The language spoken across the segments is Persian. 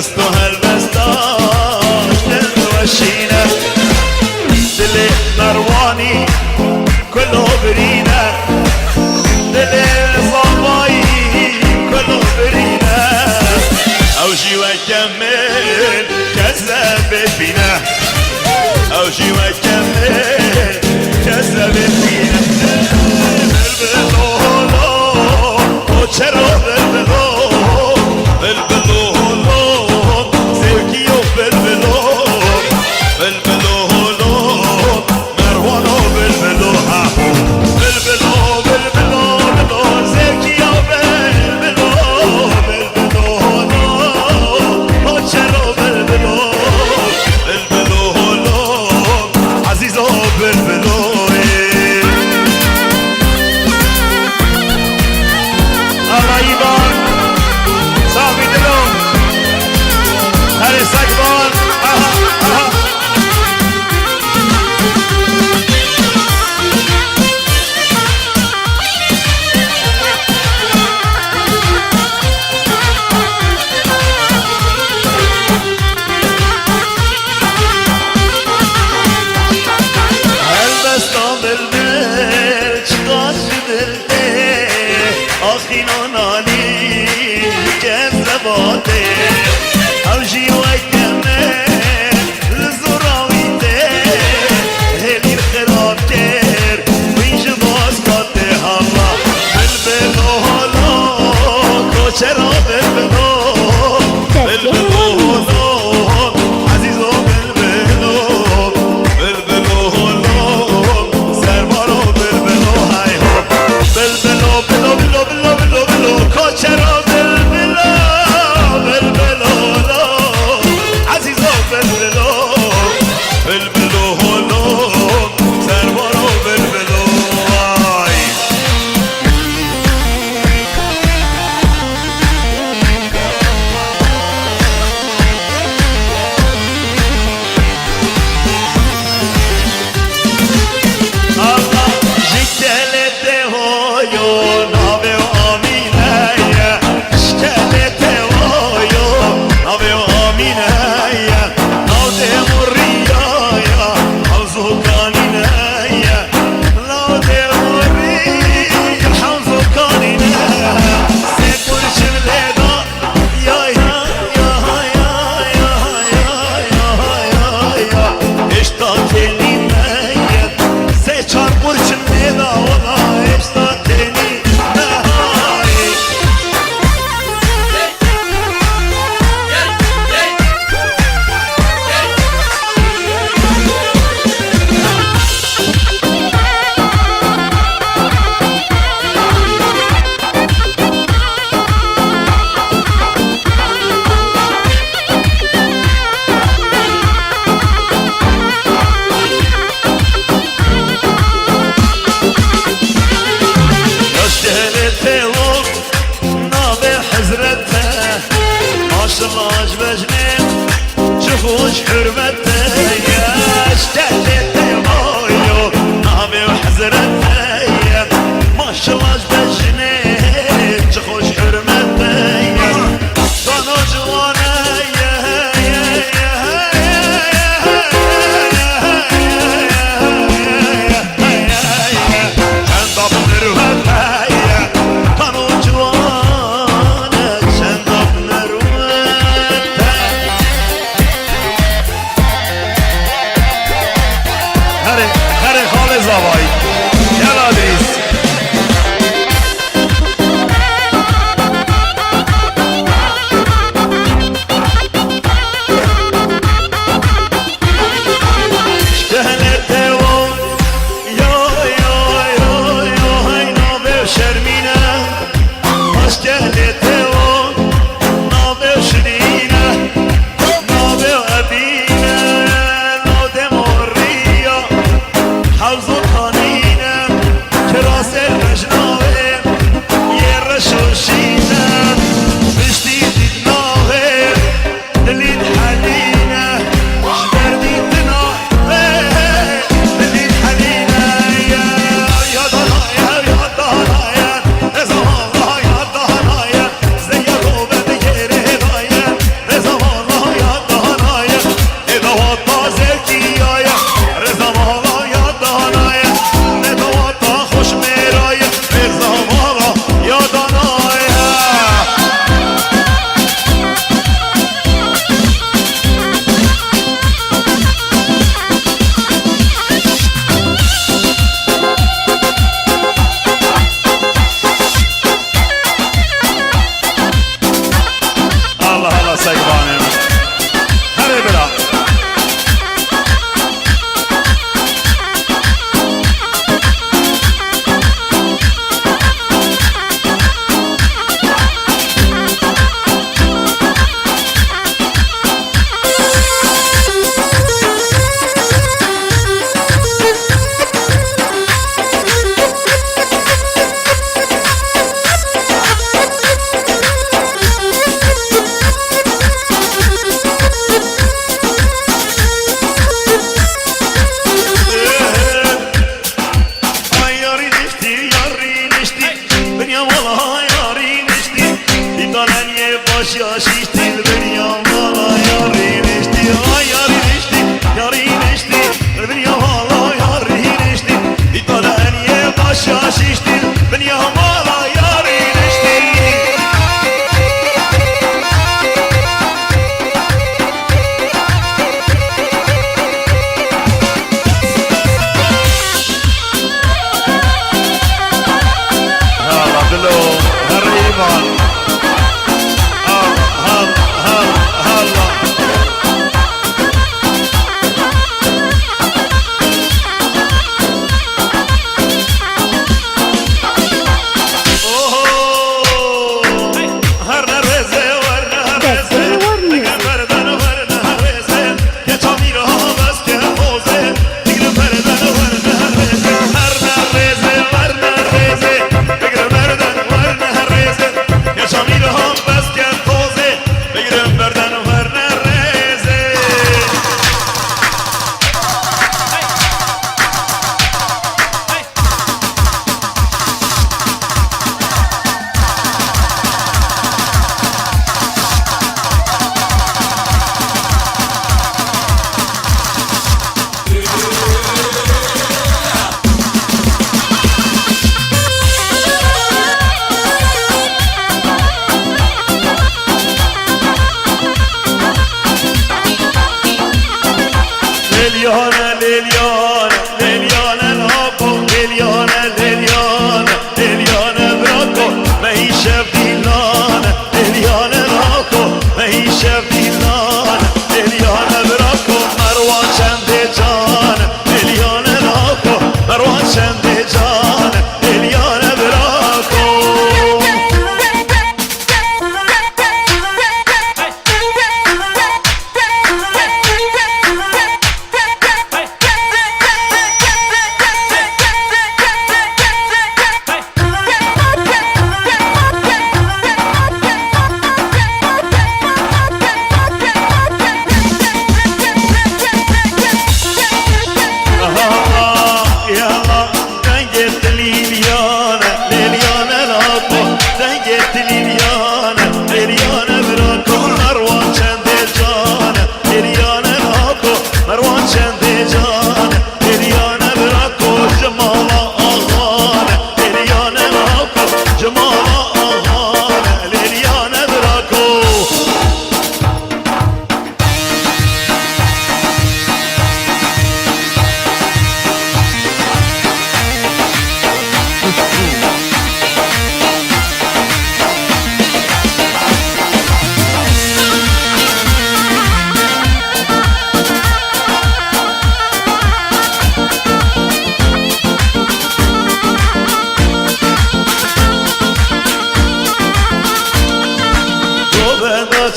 هالبست وهالبستاش دل وشينا دل مرواني كله برينا دل صباي كله برينا اوجي وكمل كذب فينا اوجي وكمل كذب فينا بالبلو وشرو بالبلو بالبلو زوكيو بالبلو بالبلو مروانو بالبلو بالبلو بالبلو زوكيو بالبلو بالبلو وشرو بالبلو بالبلو عزيزو بالبلو اوجي وكمل لزراويته هلي الخراب كير وينج باسكاته الله بالبلو هلو كوشرو بالبلو بالبلو هلو عزيزو بالبلو بالبلو هلو سربارو بالبلو هاي هو بالبلو بلو بلو بلو بلو بلو كوشرو شاشيشتي الدنيا والله يا رينشتي يا رينشتي يا رينشتي الدنيا والله يا رينشتي دي طلعني بشاشيشتي الدنيا والله يا رينشتي هلا دلو هالريبان ليليانا ليليانا ليليانا الابو ليليانا ليليانا ليليانا براكو ما هي شاف ديلانا ليليانا راكو ما هي شاف ديلانا ليليانا براكو مروان شندجانا ليليانا راكو مروان شندجانا ليليانا براكو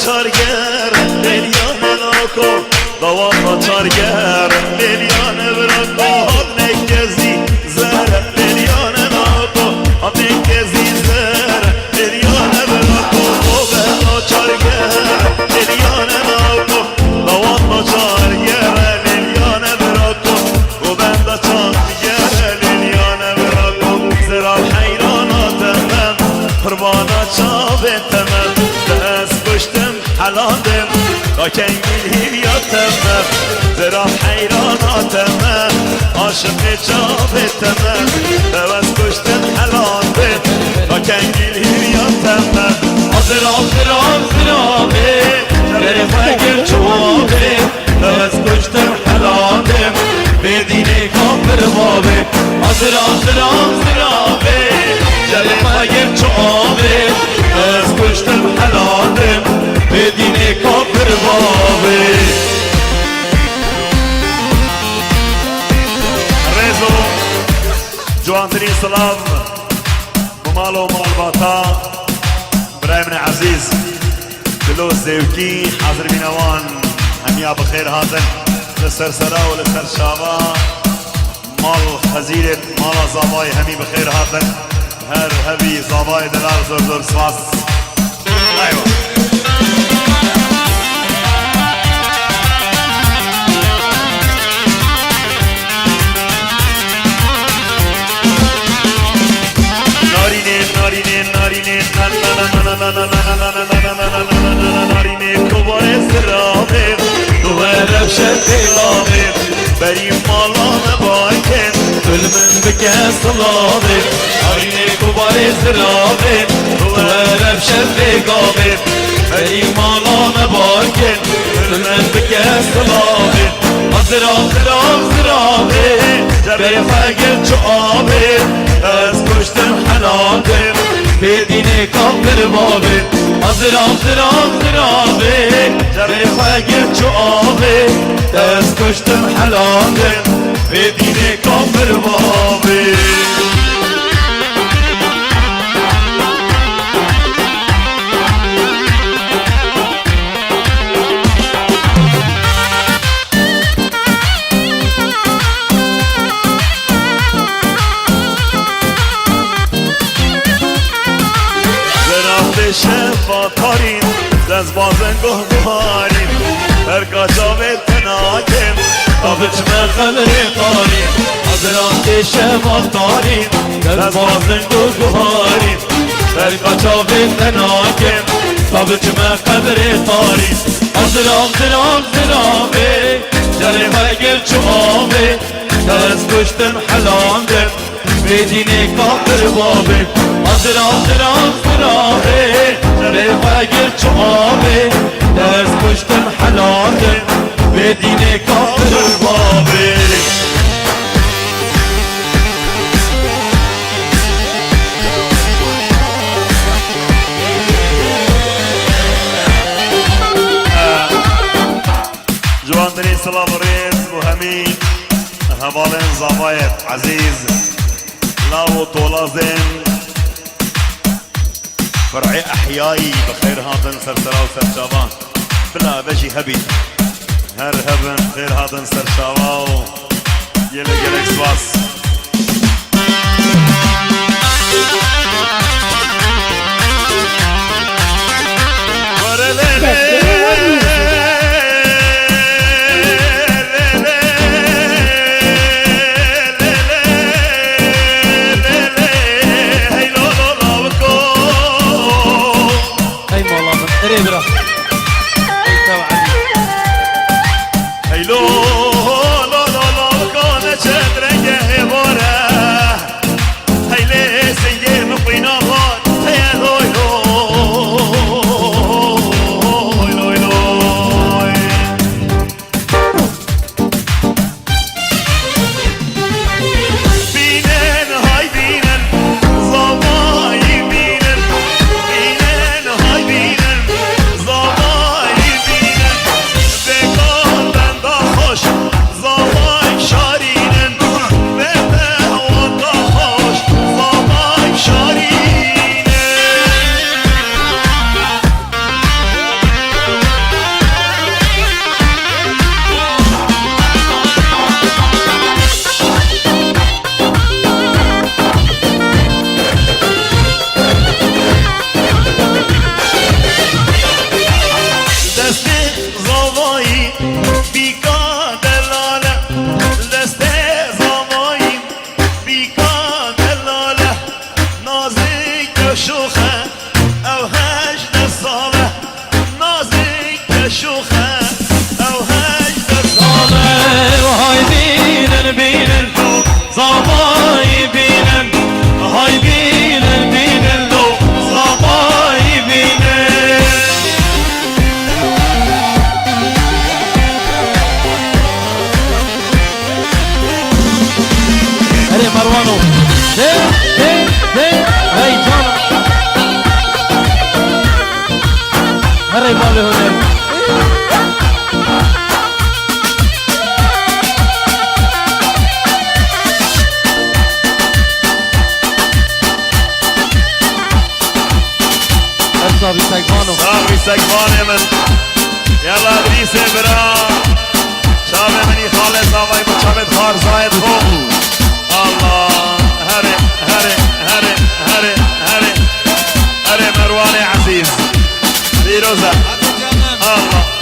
چارگر لیلیان لاکو دوام چارگر لیلیان براکو هات نکزی زر لیلیان لاکو هات نکزی زر لیلیان براکو دوام چارگر لیلیان لاکو دوام چارگر لیلیان براکو دوام چارگر لیلیان براکو زرا حیرانات من قربانا چابت من حلادم تا کنگیل هیلیاتم زرا حیراناتم عاشق جابتم دوست کشتم حلادم تا کنگیل هیلیاتم زرا زرا زرا بره فکر چوابه دوست کشتم حلادم بدینه کافر بابه زرا زرا زرا بره فکر چوابه دوست کشتم حلادم بدینه کافر بابه رزو جوانترین سلام بمال و مالباتا برای من عزیز دلو زیوکی حاضر بینوان همیا بخیر هاتن لسر سرا و لسر شاوا مال خزیرت مال زابای همی بخیر هاتن هر هبی زابای دلار زور زور سواس ایوه narine narine narine na na na na na na na na na na na na رفشت لابد بریم مالان باکن علمن بکن صلابد عینه کبار زرابد رفشت لابد بریم مالان باکن علمن بکن صلابد زرابد جبه فقر چو آبد از کشتم حلابد بدین کافر بابد زرابد جبه فقر چو آبد از کشتم حلابد بدین کافر بابد شفا تارین دست بازن گهارین هر کجاوه تناکم تابچ من خبر تارین حضرات شفا تارین دست بازن گهارین هر کجاوه تناکم تابچ من خبر تارین زرابه جره فقر چو آبه دست کشتم حلاندم بدین کافر بابه زرابه جره فقر چو آبه دست کشتم حلاندم بدین کافر بابه جواندرین سلام و ریز و همین هوالین زبایت عزیز لاو طولازين فرعي احيائي بخير هاتن سرسرا وسرشابان بلا بجي هبي هر هبن خير هاتن سرشابا يلك سواس استقبال من يلا ادريس برا شاب مني خالص هواي مشابه خار زايد هم الله هري هري هري هري هري هري مروان عزيز فيروزة الله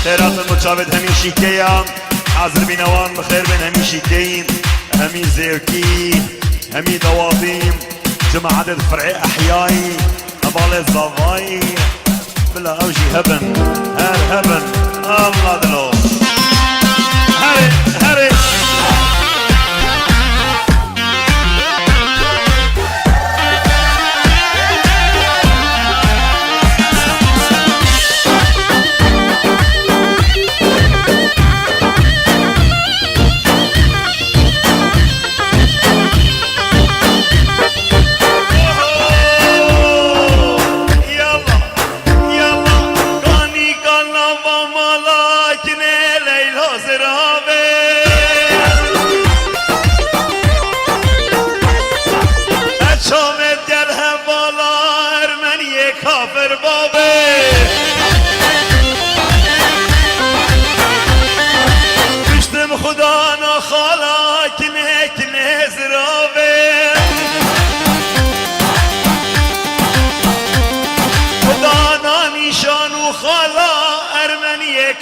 خيرات المتشابد همي شيكيا حاضر بنوان بخير بين همي شيكين همي زيوكي همي دوابيم جمع عدد فرعي أحياي أبالي الزافاي بلا أوجي هبن هر هبن الله دلو هري هري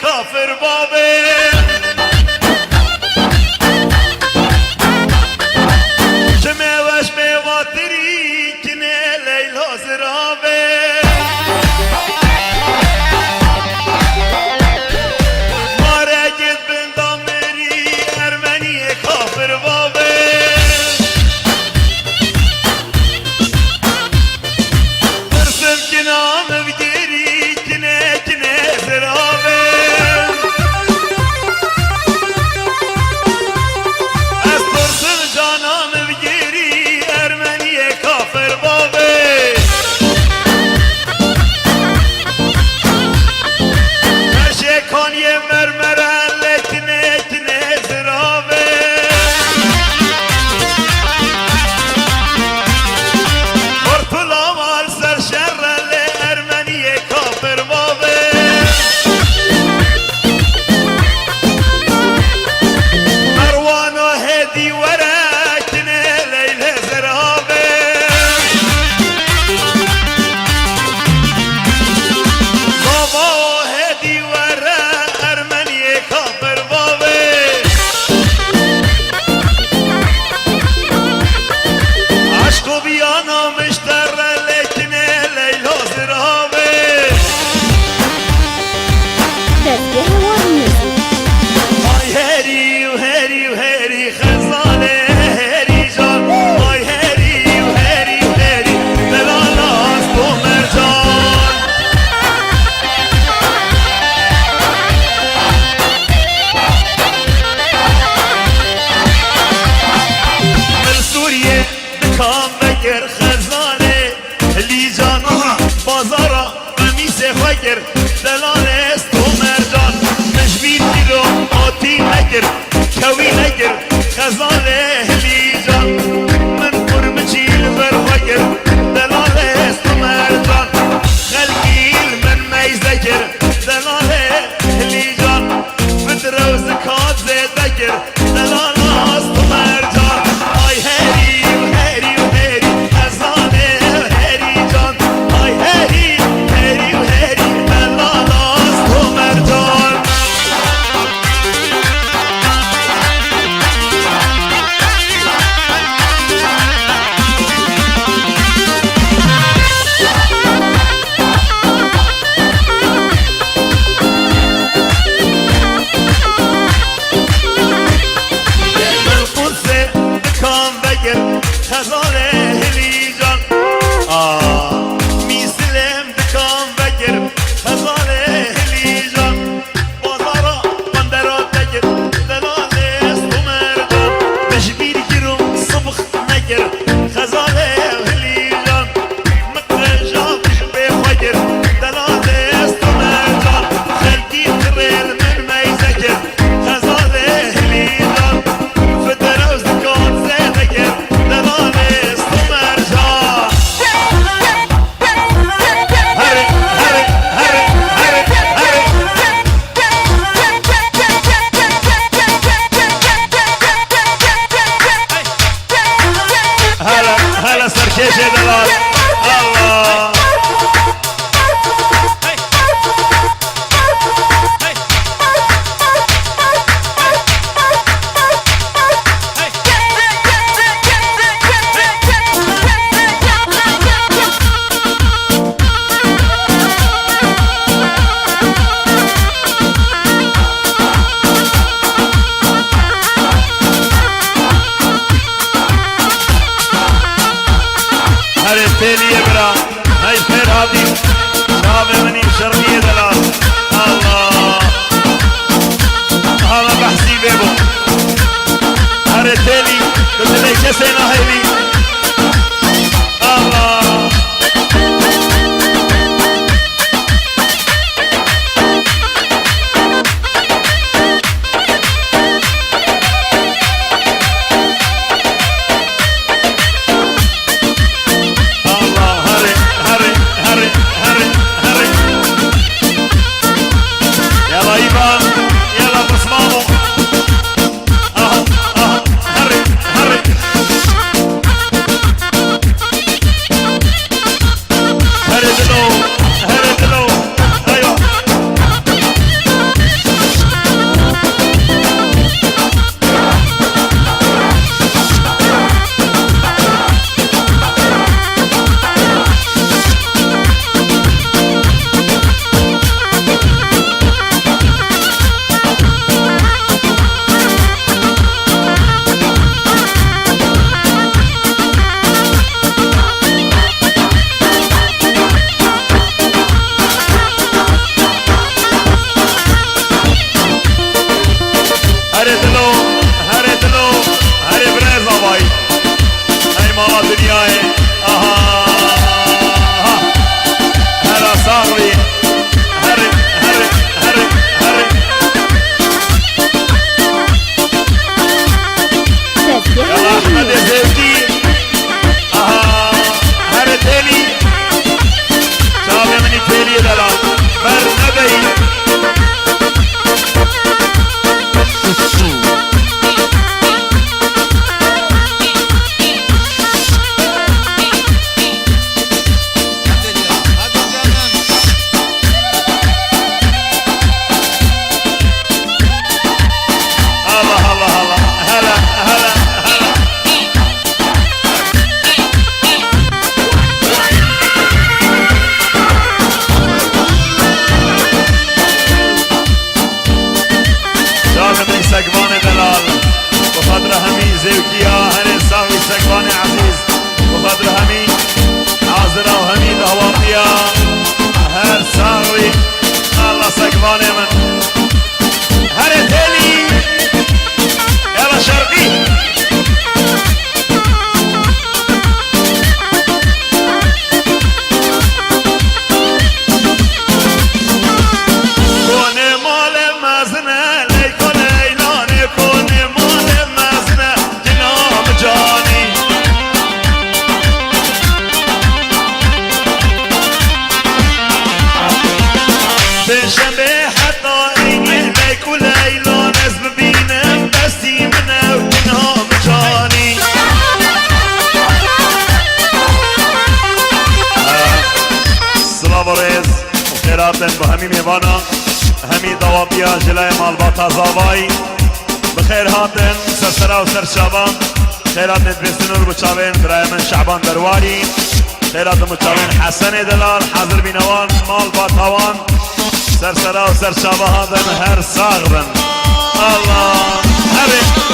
کافر بابه جمع وش میواتری کنه لیلا زرابه ماره گد بندام مری ارمنی کافر بابه برسم کنام بگیری کنه زرابه دلال است و مرجان مشبید گیرو آتی نگر کوی نگر خزان هلی جان من قرم چیل برخگر دلال است و مرجان خلقیل من میزگر دلال هلی جان بدروز کاد زدگر دلال است و مرجان آی هری و هری و هری خزان هری جان آی هری هری و هری حتى عيني كل ليلة ناس ببينم بستي منها وكنها مجاني سلام و رز وخيرات بهمي ميوانا همي دوابيا جلاي مالباتا زاواي بخير هاتن سرسرا و سرشابان خيرات ندبستنور بچاوين برايمن شعبان درواري خيرات مچاوين حسن دلال حاضر بينوان مالباتاوان سرسرا و سرشابا هاتن هر ساغبن الله هبه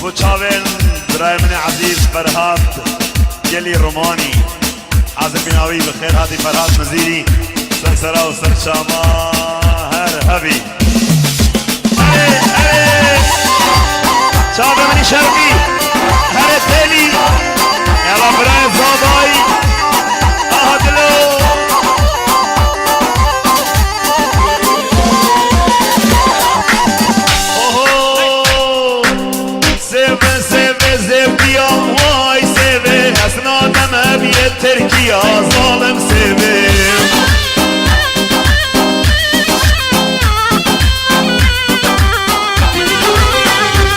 وچاوين برايمن عزيز فرهاد يلي روماني عازم بناوي بخير هادي فرهاد مزيري سرسرا وسرشاما هر هبي شعب مني شرقي هر التالي يلا برايم زاداي اهدلو تركيا ظالم سيبي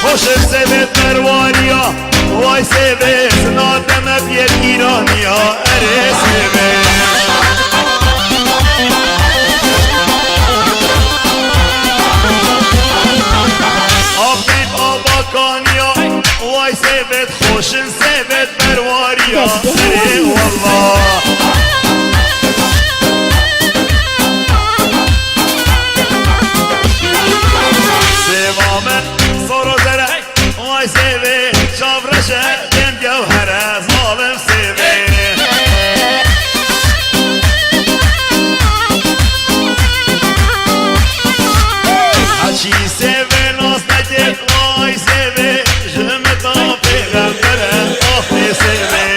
خوش سيبت مروانيا واي سيبي سنادم بيت ايرانيا اري سيبي ابيب اباكانيا واي سيبت خوش سيبت مروانيا اري والله سيبامن صورو زرع واي سيبي شاف رشا دين جوهرة ظالم سيبي حشي سيبي ناس نجد واي سيبي جمتا في غمبرة أخي سيبي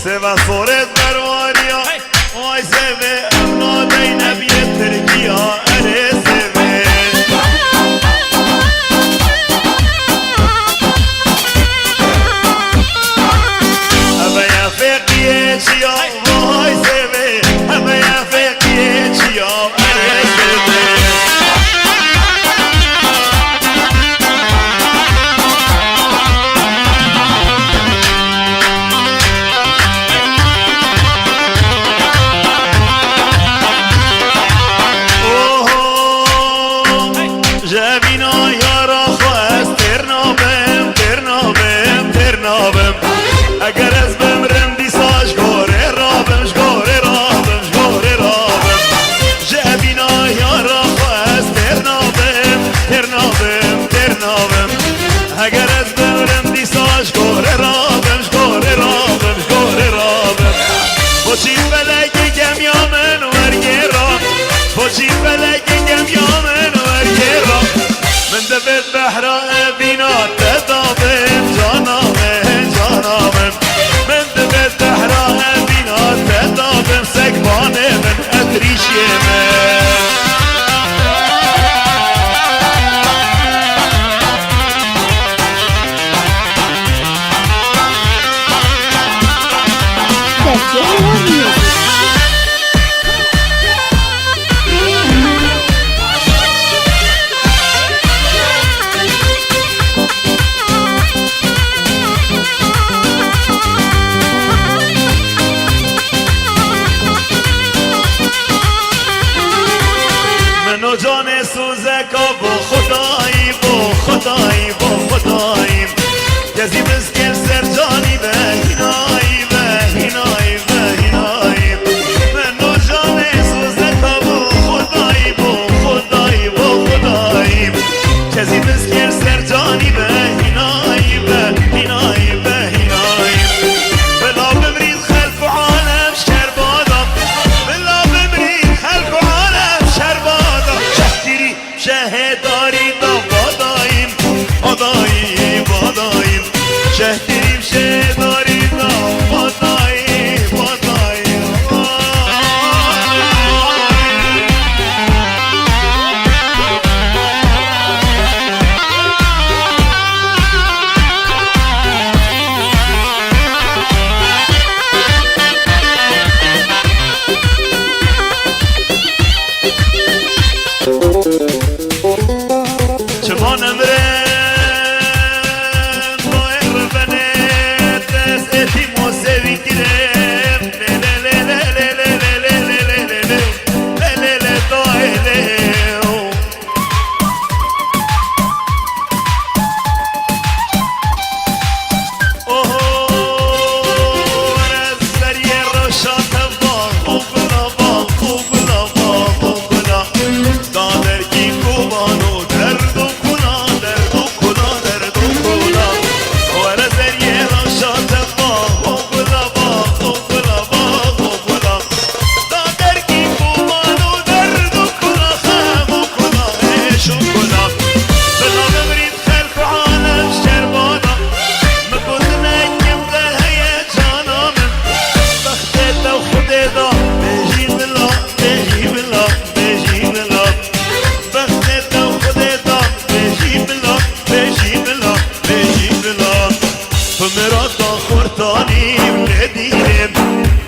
سيبا صورة مروانيا واي سيبي أمنا دينا بيت تركيا أري سيبي أبا يا فقيه شيا واي سيبي أبا يا فقيه شيا أري سيبي جابينا يا رخص ترنابم ترنابم ترنابم اگر از بمرم دیساش گوره رابم شگوره رابم شگوره رابم جابينا يا رخص ترنابم ترنابم ترنابم اگر از بمرم دیساش گوره رابم شگوره رابم شگوره رابم بچی فلک گمیامن ورگرام بچی فلک گمیامن ورگرام من دفت بحرا بينا تدابم جانامن جانامن من دفت بحرا بينا تدابم سكبانه من اتريش يمن کسی مسکل سر جانی به هینایی به هینایی به هینایی من نو جان سوزه کابو خدایی بو خدایی بو خدایی کسی مسکل سر جانی به هینایی به هینایی به هینایی بلا بمرید خلف عالم شربادا بلا بمرید خلف عالم شربادا شهگیری شهداری دا باداییم باداییم باداییم شهگیریم شهداری دا باداییم باداییم چمان امره نویر بنت از اتی موسوی گیرم لی لی لی لی لی لی لی لی لی لی لی لی دایله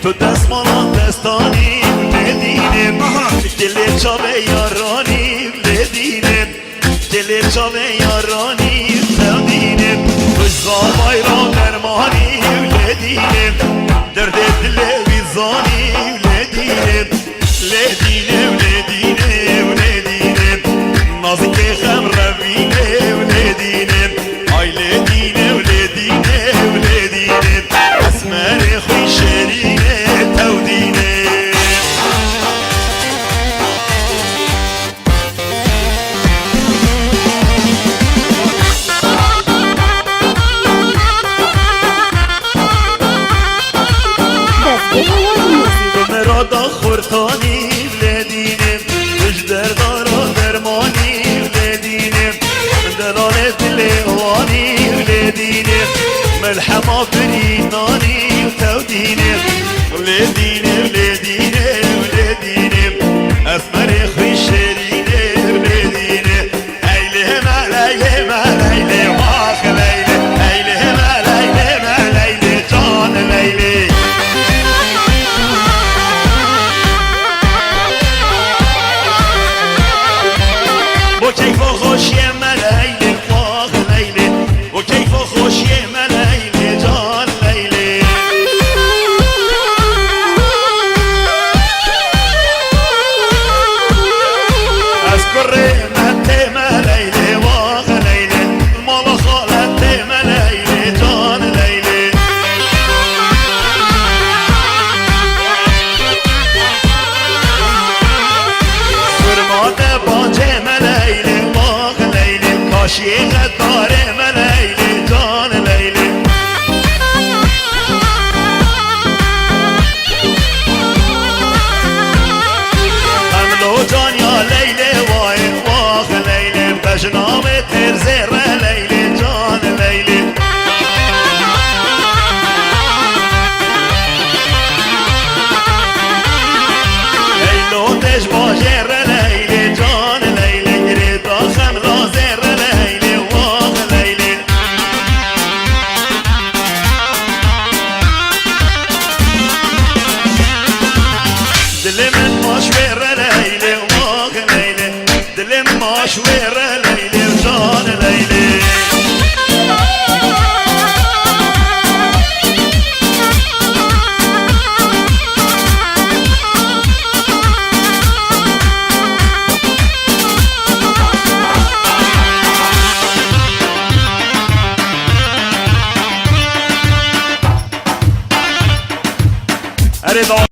تو دستمالا دستانیم ندینیم دل چاوه یارانیم ندینیم دل چاوه یارانیم ندینیم بزامای را درمانیم ندینیم درد دل ویزانیم ندینیم ندینیم ندینیم ندینیم نازک خم روینیم ندینیم آی ندینیم ندینیم ندینیم اسمر خوی شرینه تودینه مرادا خورتانیم ندینیم کش دردارا درمانیم ندینیم دلال دلوانیم ندینیم ملحما برینانیم تودینیم ندینیم ندینیم ندینیم اسمر خوی شرینیم ندینیم ایلهم علیهم علیله واخ لیله ایلهم علیهم علیله جان لیله با کیف و خوشی من لیله واخ لیله با کیف و خوشی من لیله جان لیله از کره من تیمه لیله واخ لیله مال خالت تیمه لیله جان لیله سرماده بانجه من لیله واخ لیله کاشی غداره من لیله جان لیله حملو جان یا لیله وای واخ لیله بجنام ترزه ره لیله جان لیله لیلو دش باجه ره لیله جان لیله گری داخم لازه ره لیله اريد